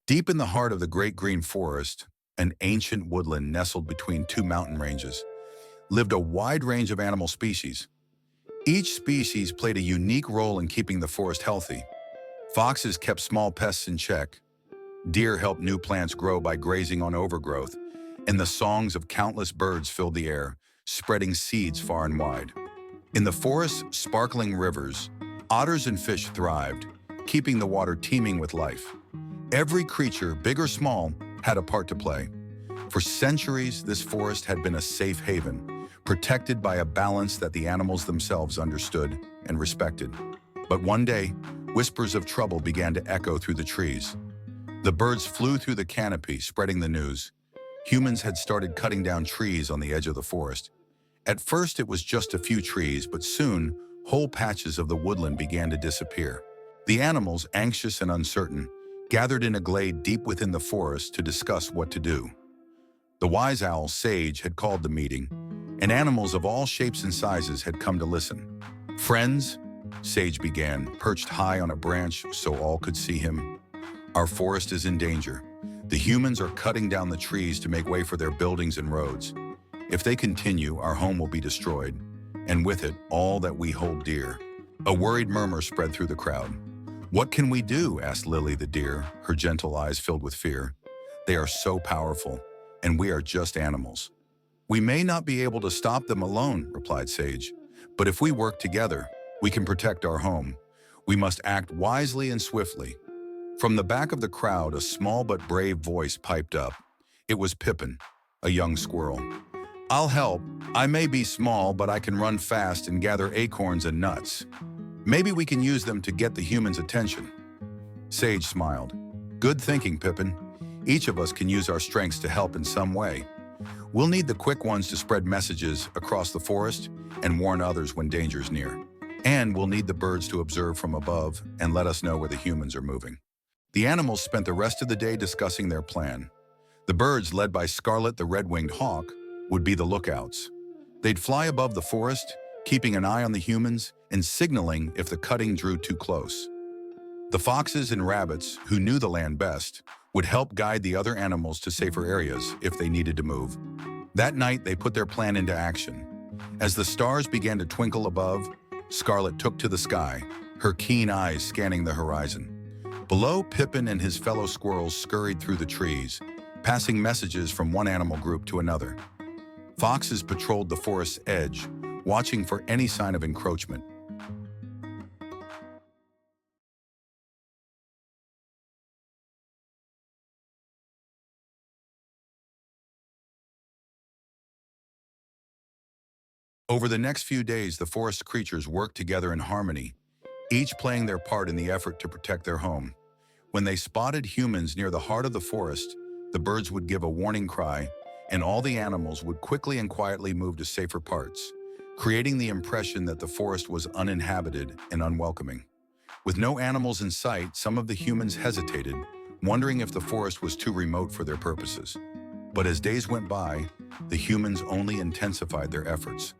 Deep in the heart of the Great Green Forest, an ancient woodland nestled between two mountain ranges, lived a wide range of animal species. Each species played a unique role in keeping the forest healthy. Foxes kept small pests in check, deer helped new plants grow by grazing on overgrowth, and the songs of countless birds filled the air, spreading seeds far and wide. In the forest's sparkling rivers, otters and fish thrived, keeping the water teeming with life. Every creature, big or small, had a part to play. For centuries, this forest had been a safe haven, protected by a balance that the animals themselves understood and respected. But one day, whispers of trouble began to echo through the trees. The birds flew through the canopy, spreading the news. Humans had started cutting down trees on the edge of the forest. At first, it was just a few trees, but soon, whole patches of the woodland began to disappear. The animals, anxious and uncertain, gathered in a glade deep within the forest to discuss what to do. The wise owl, Sage, had called the meeting, and animals of all shapes and sizes had come to listen. "Friends," Sage began, perched high on a branch so all could see him, "our forest is in danger. The humans are cutting down the trees to make way for their buildings and roads. If they continue, our home will be destroyed, and with it, all that we hold dear." A worried murmur spread through the crowd. "What can we do?" asked Lily the deer, her gentle eyes filled with fear. "They are so powerful, and we are just animals." "We may not be able to stop them alone," replied Sage, "but if we work together, we can protect our home. We must act wisely and swiftly." From the back of the crowd, a small but brave voice piped up. It was Pippin, a young squirrel. "I'll help. I may be small, but I can run fast and gather acorns and nuts. Maybe we can use them to get the humans' attention." Sage smiled. "Good thinking, Pippin. Each of us can use our strengths to help in some way. We'll need the quick ones to spread messages across the forest and warn others when danger's near. And we'll need the birds to observe from above and let us know where the humans are moving." The animals spent the rest of the day discussing their plan. The birds, led by Scarlet the red-winged hawk, would be the lookouts. They'd fly above the forest, keeping an eye on the humans and signaling if the cutting drew too close. The foxes and rabbits, who knew the land best, would help guide the other animals to safer areas if they needed to move. That night, they put their plan into action. As the stars began to twinkle above, Scarlet took to the sky, her keen eyes scanning the horizon. Below, Pippin and his fellow squirrels scurried through the trees, passing messages from one animal group to another. Foxes patrolled the forest's edge, watching for any sign of encroachment. Over the next few days, the forest creatures worked together in harmony, each playing their part in the effort to protect their home. When they spotted humans near the heart of the forest, the birds would give a warning cry, and all the animals would quickly and quietly move to safer parts, creating the impression that the forest was uninhabited and unwelcoming. With no animals in sight, some of the humans hesitated, wondering if the forest was too remote for their purposes. But as days went by, the humans only intensified their efforts.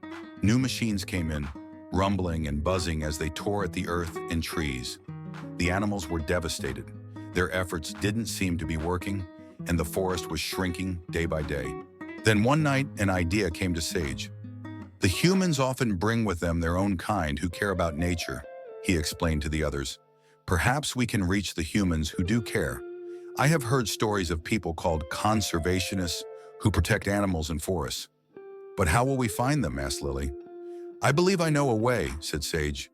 New machines came in, rumbling and buzzing as they tore at the earth and trees. The animals were devastated. Their efforts didn't seem to be working, and the forest was shrinking day by day. Then one night, an idea came to Sage. "The humans often bring with them their own kind who care about nature," he explained to the others. "Perhaps we can reach the humans who do care. I have heard stories of people called conservationists who protect animals and forests." "But how will we find them?" asked Lily. "I believe I know a way," said Sage.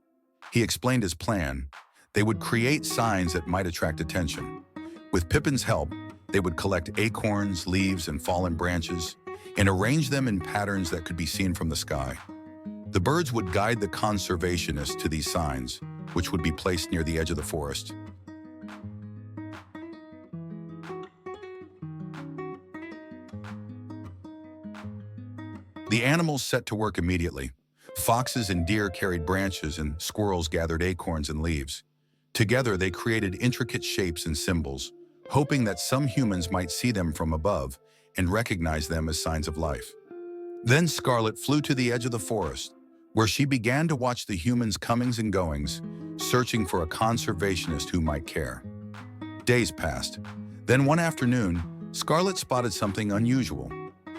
He explained his plan. They would create signs that might attract attention. With Pippin's help, they would collect acorns, leaves, and fallen branches, and arrange them in patterns that could be seen from the sky. The birds would guide the conservationists to these signs, which would be placed near the edge of the forest. The animals set to work immediately. Foxes and deer carried branches, and squirrels gathered acorns and leaves. Together, they created intricate shapes and symbols, hoping that some humans might see them from above and recognize them as signs of life. Then Scarlet flew to the edge of the forest, where she began to watch the humans' comings and goings, searching for a conservationist who might care. Days passed. Then one afternoon, Scarlett spotted something unusual.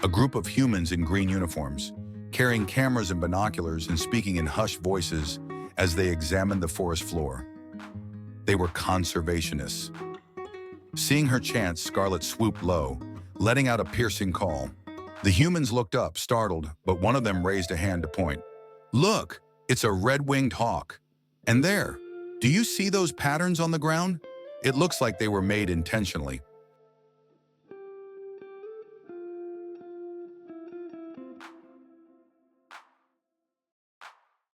A group of humans in green uniforms, carrying cameras and binoculars and speaking in hushed voices as they examined the forest floor. They were conservationists. Seeing her chance, Scarlett swooped low, letting out a piercing call. The humans looked up, startled, but one of them raised a hand to point. Look, it's a red-winged hawk. And there, do you see those patterns on the ground? It looks like they were made intentionally.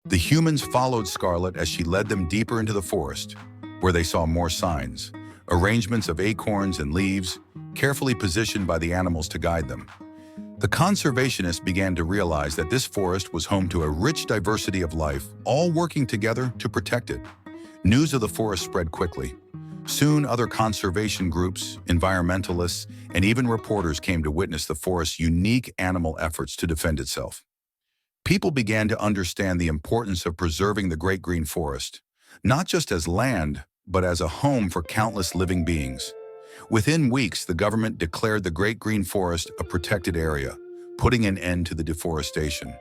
The humans followed Scarlett as she led them deeper into the forest, where they saw more signs, arrangements of acorns and leaves, carefully positioned by the animals to guide them. The conservationists began to realize that this forest was home to a rich diversity of life, all working together to protect it. News of the forest spread quickly. Soon, other conservation groups, environmentalists, and even reporters came to witness the forest's unique animal efforts to defend itself. People began to understand the importance of preserving the Great Green Forest, not just as land, but as a home for countless living beings. Within weeks, the government declared the Great Green Forest a protected area, putting an end to the deforestation.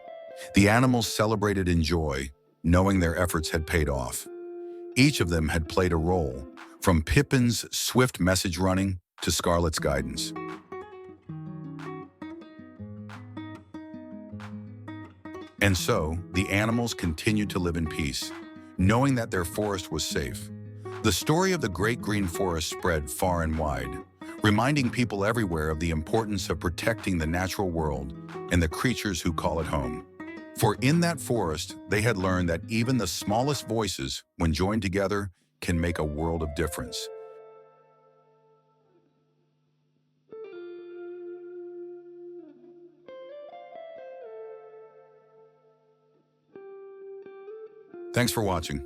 The animals celebrated in joy, knowing their efforts had paid off. Each of them had played a role, from Pippin's swift message running to Scarlett's guidance. And so, the animals continued to live in peace, knowing that their forest was safe. The story of the Great Green Forest spread far and wide, reminding people everywhere of the importance of protecting the natural world and the creatures who call it home. For in that forest, they had learned that even the smallest voices, when joined together, can make a world of difference. Thanks for watching.